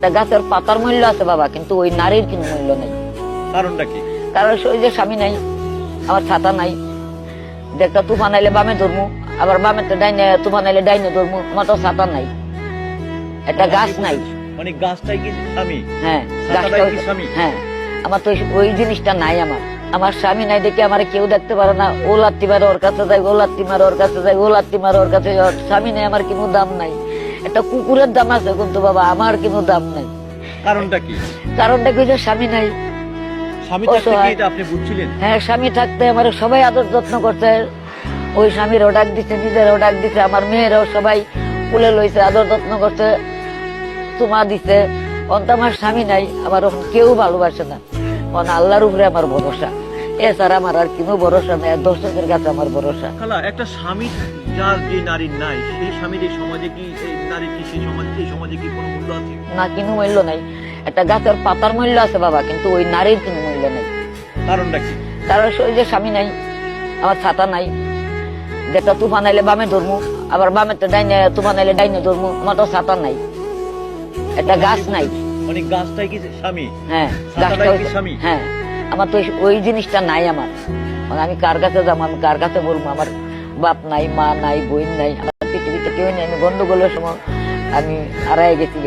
একটা গাছের পাতার মূল্য আছে বাবা, কিন্তু ওই নারীর কোনো মূল্য নেই। কারণটা কি? কারণ ওই যে স্বামী নাই, আমার ছাতা নাই, যে একটা তুফান আইলে বামে ধরমু, আবার বামে ডাইনে তুফান আইলে ডাইনে ধরমু, আমার তো ছাতা নাই, একটা গাছ নাই। মানে গাছটাই কি স্বামী? হ্যাঁ, ছাতাটাই গাছটা কি স্বামী? হ্যাঁ, আমার তো ওই জিনিসটা নাই। আমার স্বামী নাই দেখে আমার কেউ দেখতে পারে না। ও লাত্তি মারে ওর কাছে যাই, ও লাত্তি মারে ওর কাছে যাই, ও লাত্তি মারে ওর কাছে যাই। স্বামী নাই, আমার কোনো দাম নাই। একটা কুকুরের দাম আছে, কিন্তু বাবা আমার কোনো দাম নাই। কারণটা কি? কারণটা কি যে স্বামী নাই। স্বামী থাকতে কি এটা আপনি বুঝছিলেন? হ্যাঁ, স্বামী থাকতে আমার সবাই আদর যত্ন করছে। ওই স্বামীরও ডাক দিচ্ছে, নিজেরও ডাক দিচ্ছে, আমার মেয়েরাও সবাই কুলে লইছে, আদর যত্ন করছে, তোমা দিছে। অন্ত আমার স্বামী নাই, আমার কেউ ভালোবাসে না। আল্লাহর উপরে আমার ভরসা, এছাড়া আমার আর কোনো ভরসা নেই। দর্শকের কাছে আমার ভরসা। খালা, একটা স্বামী যার যে নারীর নাই, সেই স্বামীর এই সমাজে কি, এই নারীর কি সেই সমাজে কি কোনো মূল্য আছে? না, কোনো মূল্য নাই। একটা গাছের পাতার মূল্য আছে বাবা, কিন্তু ওই নারীর কোনো মূল্য নেই। কারণটা কি? কারণ ওই যে স্বামী নাই, আমার ছাতা নাই, যে একটা তুফান আইলে বামে ধরমু, আবার বামে ডাইনে তুফান আইলে ডাইনে ধরমু, আমার তো ছাতা নাই, একটা গাছ নাই। মানে গাছটাই কি স্বামী? হ্যাঁ, ছাতাটাই গাছটা কি স্বামী? হ্যাঁ, আমার তো ওই জিনিসটা নাই। আমার আমি কার কাছে যাবো, আমি কার কাছে বলবো? আমার বাপ নাই, মা নাই, বোন নাই, আমার পৃথিবীতে কেউ নেই। আমি গন্ডগোলের সময় আমি হারাই গেছি।